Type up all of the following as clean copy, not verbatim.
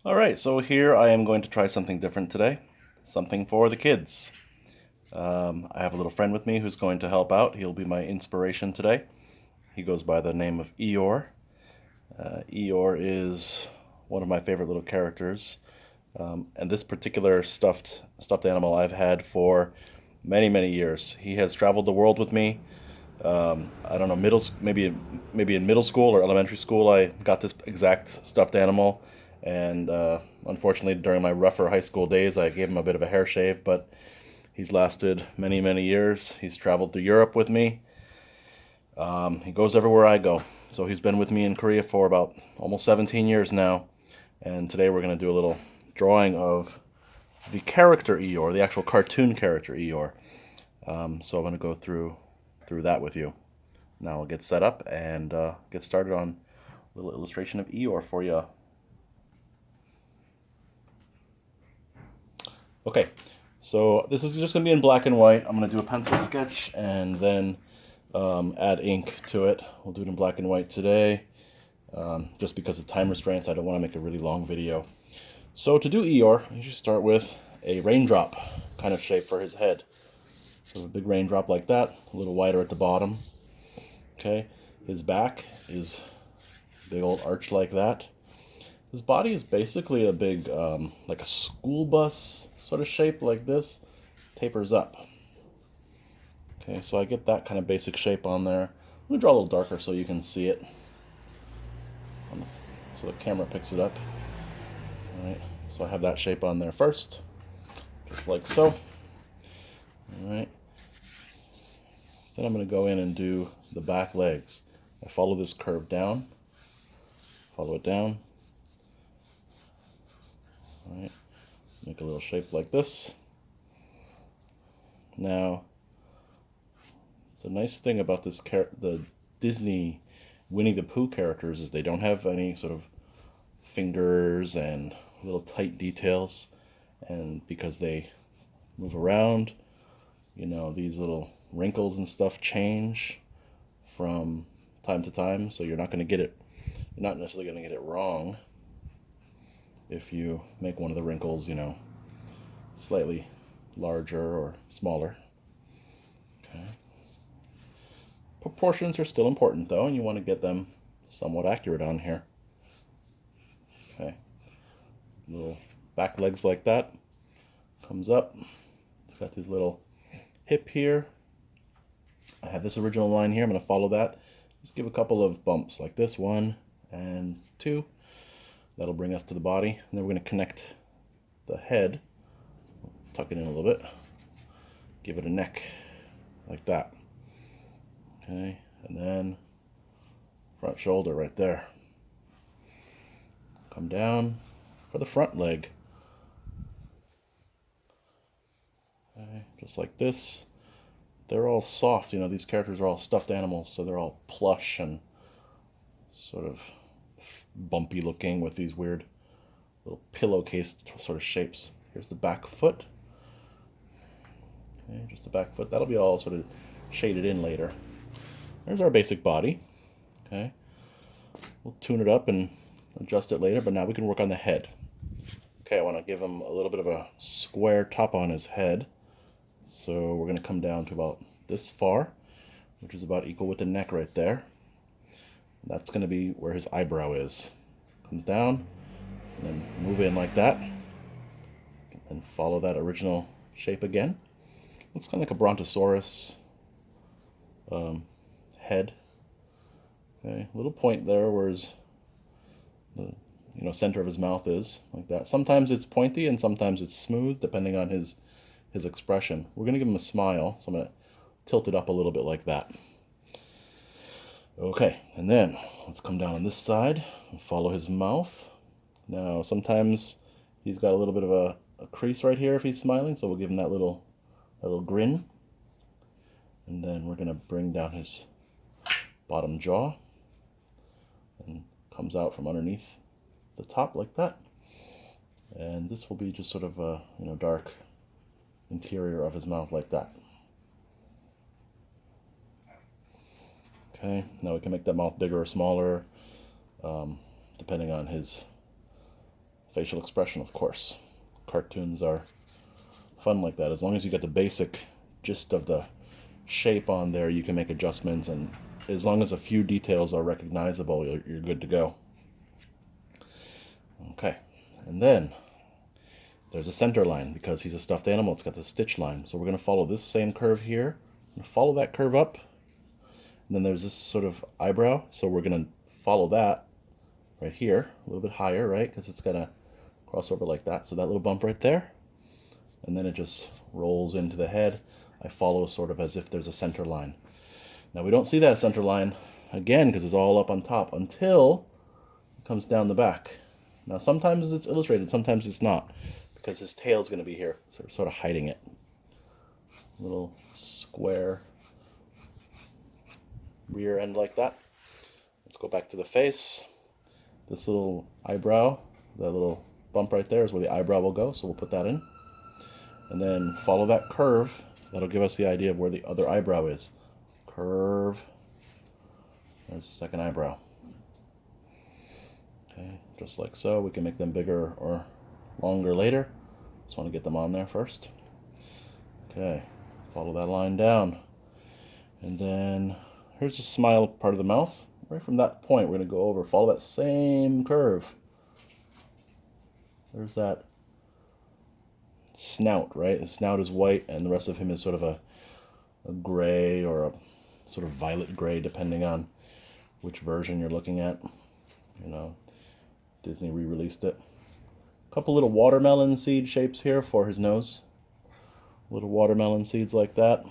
All right, so here I am going to try something different today, something for the kids. I have a little friend with me who's going to help out. He'll be my inspiration today. He goes by the name of Eeyore. Eeyore is one of my favorite little characters, and this particular stuffed animal I've had for many years. He has traveled the world with me. I don't know, maybe in middle school or elementary school, I got this exact stuffed animal, and unfortunately, during my rougher high school days, I gave him a bit of a hair shave. But he's lasted many years. He's traveled through Europe with me. He goes everywhere I go. So he's been with me in Korea for about almost 17 years now, and today we're going to do a little drawing of the character Eeyore, the actual cartoon character Eeyore. So I'm going to go through that with you. Now I'll get set up and get started on a little illustration of Eeyore for you. Okay, so this is just going to be in black and white. I'm going to do a pencil sketch and then add ink to it. We'll do it in black and white today. Just because of time restraints, I don't want to make a really long video. So to do Eeyore, you should start with a raindrop kind of shape for his head. So a big raindrop like that, a little wider at the bottom. Okay, his back is a big old arch like that. His body is basically a big, like a school bus sort of shape like this, tapers up. Okay, so I get that kind of basic shape on there. Let me draw a little darker so you can see it. So the camera picks it up. All right, so I have that shape on there first, just like so. All right. Then I'm going to go in and do the back legs. I follow this curve down, follow it down. All right, make a little shape like this. Now, the nice thing about the Disney Winnie the Pooh characters is they don't have any sort of fingers and little tight details, and because they move around, these little wrinkles and stuff change from time to time, so you're not necessarily going to get it wrong if you make one of the wrinkles, slightly larger or smaller. Okay. Proportions are still important though, and you want to get them somewhat accurate on here. Okay. Little back legs like that. Comes up. It's got this little hip here. I have this original line here. I'm going to follow that. Just give a couple of bumps like this, 1 and 2. That'll bring us to the body. And then we're going to connect the head. Tuck it in a little bit. Give it a neck like that. Okay, and then front shoulder right there. Come down for the front leg. Okay, just like this. They're all soft, these characters are all stuffed animals, so they're all plush and sort of bumpy looking with these weird little pillowcase sort of shapes. Here's the back foot. Okay, just the back foot. That'll be all sort of shaded in later. There's our basic body. Okay, we'll tune it up and adjust it later, but now we can work on the head. Okay, I want to give him a little bit of a square top on his head. So we're going to come down to about this far, which is about equal with the neck right there. That's going to be where his eyebrow is. Comes down, and then move in like that, and follow that original shape again. Looks kind of like a brontosaurus head. Okay, little point there where the center of his mouth is, like that. Sometimes it's pointy and sometimes it's smooth, depending on his expression. We're going to give him a smile, so I'm going to tilt it up a little bit like that. Okay, and then let's come down on this side and follow his mouth. Now, sometimes he's got a little bit of a crease right here if he's smiling, so we'll give him that little grin. And then we're going to bring down his bottom jaw, and comes out from underneath the top like that. And this will be just sort of a dark interior of his mouth like that. Okay, now we can make that mouth bigger or smaller, depending on his facial expression, of course. Cartoons are fun like that. As long as you get the basic gist of the shape on there, you can make adjustments, and as long as a few details are recognizable, you're good to go. Okay, and then there's a center line because he's a stuffed animal. It's got the stitch line. So we're going to follow this same curve here. Follow that curve up. And then there's this sort of eyebrow. So we're going to follow that right here, a little bit higher, right? Because it's going to cross over like that. So that little bump right there. And then it just rolls into the head. I follow sort of as if there's a center line. Now we don't see that center line again because it's all up on top until it comes down the back. Now sometimes it's illustrated, sometimes it's not, because his tail is going to be here, so we're sort of hiding it. Little square rear end like that. Let's go back to the face. This little eyebrow, that little bump right there is where the eyebrow will go, so we'll put that in. And then follow that curve. That'll give us the idea of where the other eyebrow is. Curve. There's the second eyebrow. Okay, just like so. We can make them bigger or longer later. Just want to get them on there first. Okay, follow that line down. And then here's the smile part of the mouth. Right from that point, we're going to go over, follow that same curve. There's that snout, right? The snout is white, and the rest of him is sort of a gray or a sort of violet gray, depending on which version you're looking at. You know, Disney re-released it. A couple little watermelon seed shapes here for his nose. Little watermelon seeds like that.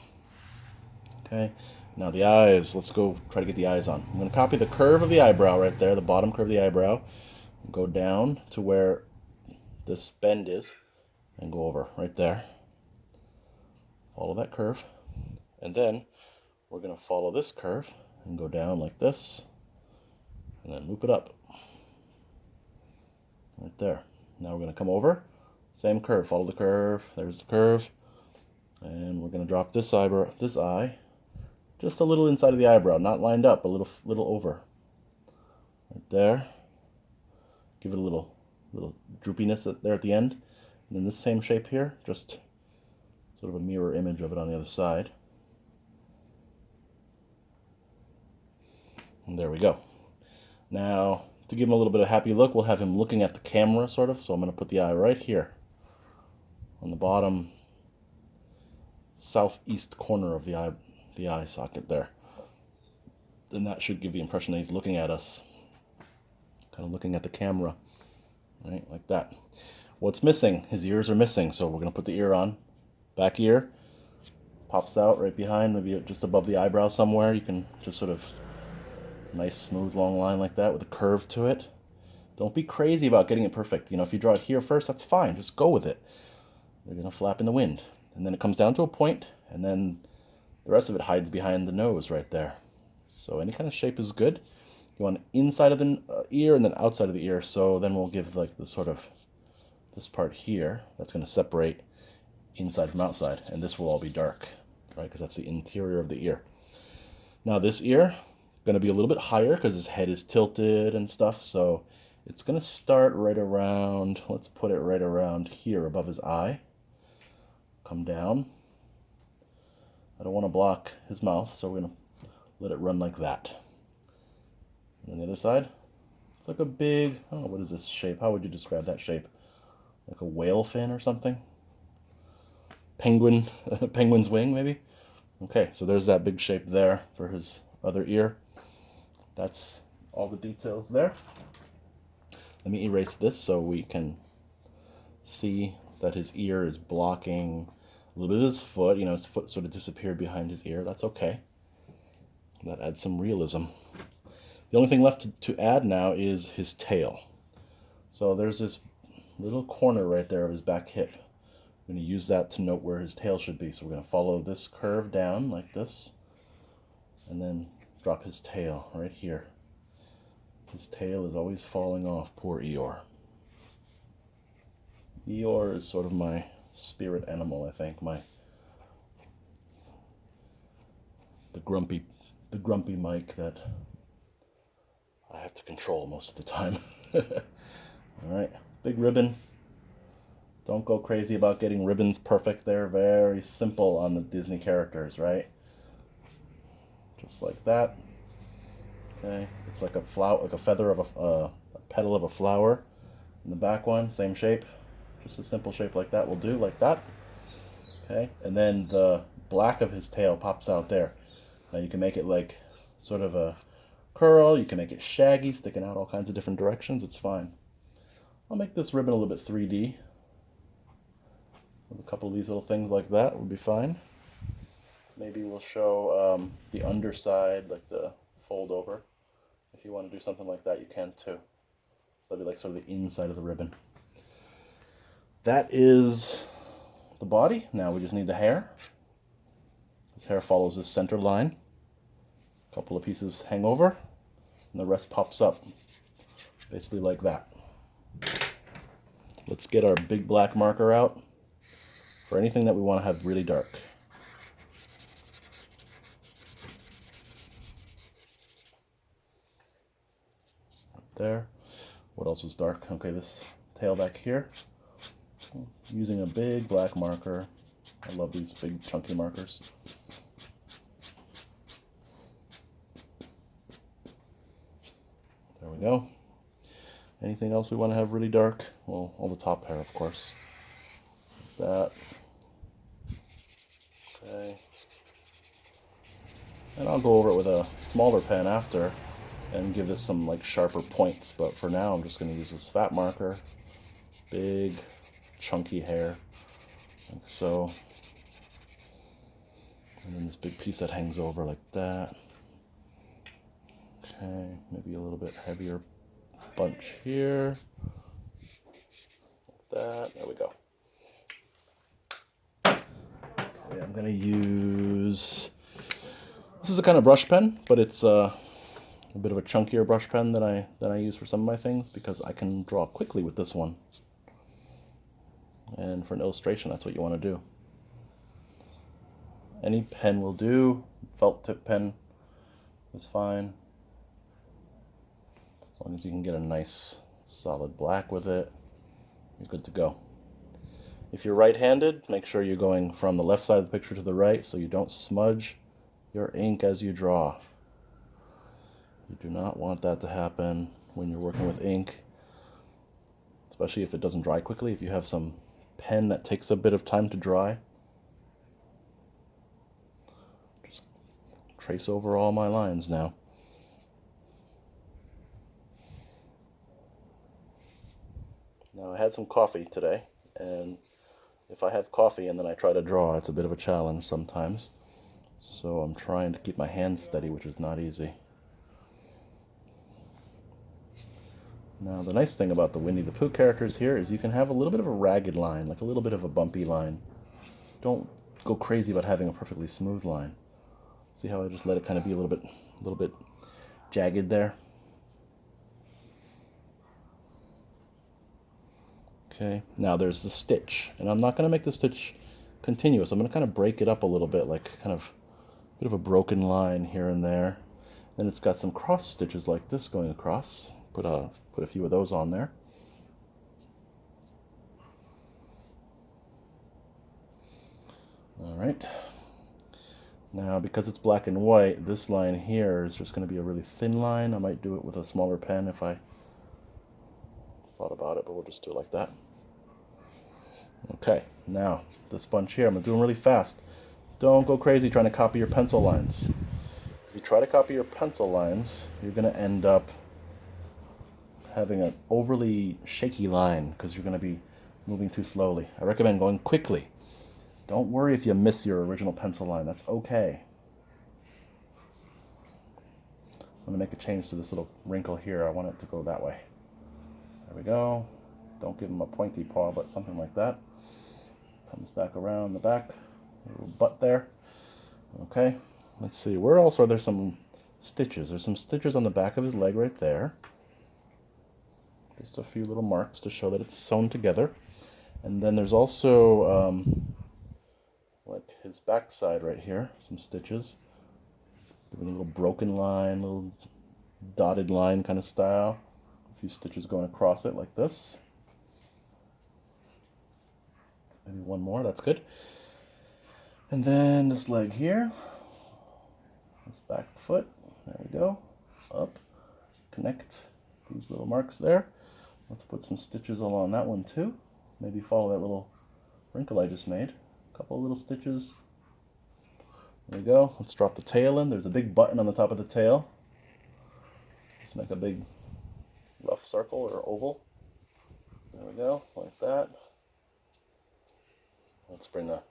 Okay, now the eyes. Let's go try to get the eyes on. I'm going to copy the curve of the eyebrow right there, the bottom curve of the eyebrow. Go down to where this bend is and go over right there. Follow that curve. And then we're going to follow this curve and go down like this. And then loop it up. Right there. Now we're going to come over. Same curve. Follow the curve. There's the curve. And we're going to drop this eyebrow, this eye, just a little inside of the eyebrow, not lined up, a little over. Right there. Give it a little droopiness there at the end. And then this same shape here, just sort of a mirror image of it on the other side. And there we go. Now, to give him a little bit of a happy look, we'll have him looking at the camera, sort of. So I'm going to put the eye right here on the bottom southeast corner of the eye socket there. Then that should give the impression that he's looking at us, kind of looking at the camera, right, like that. What's missing? His ears are missing, so we're going to put the ear on. Back ear pops out right behind, maybe just above the eyebrow somewhere. You can just sort of nice smooth long line like that with a curve to it. Don't be crazy about getting it perfect. You know, if you draw it here first, that's fine. Just go with it. They're going to flap in the wind. And then it comes down to a point, and then the rest of it hides behind the nose right there. So any kind of shape is good. You want inside of the ear and then outside of the ear. So then we'll give like the sort of this part here that's going to separate inside from outside, and this will all be dark, right? Because that's the interior of the ear. Now this ear going to be a little bit higher because his head is tilted and stuff. So it's going to start right around. Let's put it right around here above his eye. Come down. I don't want to block his mouth, so we're going to let it run like that. And on the other side, it's like a big, oh, what is this shape? How would you describe that shape? Like a whale fin or something? Penguin, penguin's wing maybe? Okay, so there's that big shape there for his other ear. That's all the details there. Let me erase this so we can see that his ear is blocking a little bit of his foot. You know, his foot sort of disappeared behind his ear. That's okay. That adds some realism. The only thing left to add now is his tail. So there's this little corner right there of his back hip. I'm going to use that to note where his tail should be. So we're going to follow this curve down like this, and then drop his tail right here. His tail is always falling off. Poor Eeyore. Eeyore is sort of my spirit animal, I think. The grumpy Mike that I have to control most of the time. All right. big ribbon. Don't go crazy about getting ribbons perfect. They're very simple on the Disney characters, right? Just like that. Okay, it's like a flower, like a feather of a petal of a flower. And the back one, same shape. Just a simple shape like that will do, like that. Okay, and then the black of his tail pops out there. Now you can make it like sort of a curl. You can make it shaggy, sticking out all kinds of different directions. It's fine. I'll make this ribbon a little bit 3D. With a couple of these little things like that would be fine. Maybe we'll show the underside, like the fold over. If you want to do something like that, you can too. So that'd be like sort of the inside of the ribbon. That is the body. Now we just need the hair. His hair follows this center line. A couple of pieces hang over, and the rest pops up. Basically like that. Let's get our big black marker out for anything that we want to have really dark. There. What else is dark? Okay, this tail back here. Using a big black marker. I love these big chunky markers. There we go. Anything else we want to have really dark? Well, all the top hair, of course. Like that. Okay. And I'll go over it with a smaller pen after and give this some like sharper points, but for now I'm just going to use this fat marker. Big chunky hair, like so. And then this big piece that hangs over like that. Okay, maybe a little bit heavier bunch here. Like that. There we go. Okay, I'm going to use... This is a kind of brush pen, but it's a bit of a chunkier brush pen than I use for some of my things because I can draw quickly with this one. And for an illustration, that's what you want to do. Any pen will do. Felt tip pen is fine. As long as you can get a nice solid black with it, you're good to go. If you're right-handed, make sure you're going from the left side of the picture to the right so you don't smudge your ink as you draw. You do not want that to happen when you're working with ink, especially if it doesn't dry quickly. If you have some pen that takes a bit of time to dry, just trace over all my lines now. Now I had some coffee today, and if I have coffee and then I try to draw, it's a bit of a challenge sometimes. So I'm trying to keep my hands steady, which is not easy. Now the nice thing about the Winnie the Pooh characters here is you can have a little bit of a ragged line, like a little bit of a bumpy line. Don't go crazy about having a perfectly smooth line. See how I just let it kind of be a little bit jagged there? Okay, now there's the stitch, and I'm not going to make the stitch continuous. I'm going to kind of break it up a little bit, like kind of a bit of a broken line here and there. Then it's got some cross stitches like this going across. Put a few of those on there. All right. Now, because it's black and white, this line here is just going to be a really thin line. I might do it with a smaller pen if I thought about it, but we'll just do it like that. Okay, now this bunch here, I'm going to do them really fast. Don't go crazy trying to copy your pencil lines. If you try to copy your pencil lines, you're going to end up having an overly shaky line because you're going to be moving too slowly. I recommend going quickly. Don't worry if you miss your original pencil line. That's okay. I'm going to make a change to this little wrinkle here. I want it to go that way. There we go. Don't give him a pointy paw, but something like that. Comes back around the back. A little butt there. Okay. Let's see. Where else are there some stitches? There's some stitches on the back of his leg right there. Just a few little marks to show that it's sewn together. And then there's also like his backside right here, some stitches. Giving a little broken line, little dotted line kind of style. A few stitches going across it like this. Maybe one more, that's good. And then this leg here, this back foot, there we go, up, connect these little marks there. Let's put some stitches along that one too. Maybe follow that little wrinkle I just made. A couple of little stitches. There we go. Let's drop the tail in. There's a big button on the top of the tail. Let's make a big rough circle or oval. There we go, like that. Let's bring the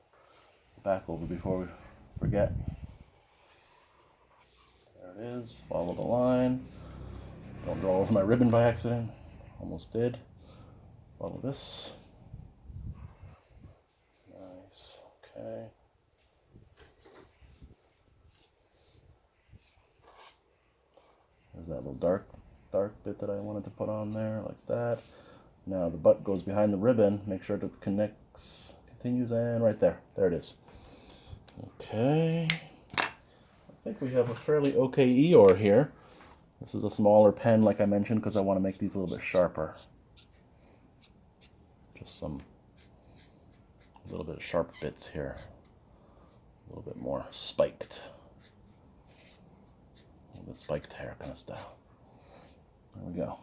back over before we forget. There it is. Follow the line. Don't draw over my ribbon by accident. Almost did. Follow this. Nice. Okay. There's that little dark bit that I wanted to put on there, like that. Now the butt goes behind the ribbon. Make sure it connects, continues, and right there. There it is. Okay. I think we have a fairly okay Eeyore here. This is a smaller pen, like I mentioned, because I want to make these a little bit sharper. Just a little bit of sharp bits here. A little bit more spiked. A little bit spiked hair kind of style. There we go.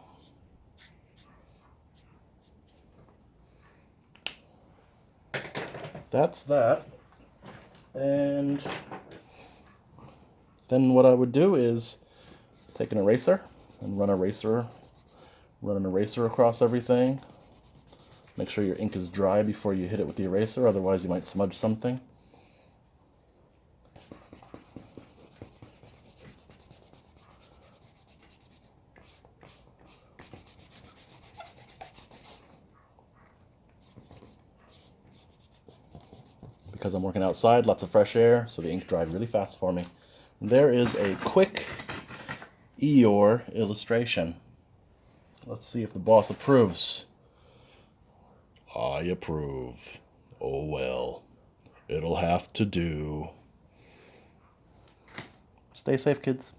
That's that. And then what I would do is take an eraser and run an eraser across everything. Make sure your ink is dry before you hit it with the eraser, otherwise you might smudge something. Because I'm working outside, lots of fresh air, so the ink dried really fast for me. And there is a quick Eeyore illustration. Let's see if the boss approves. I approve. Oh well, it'll have to do. Stay safe, kids.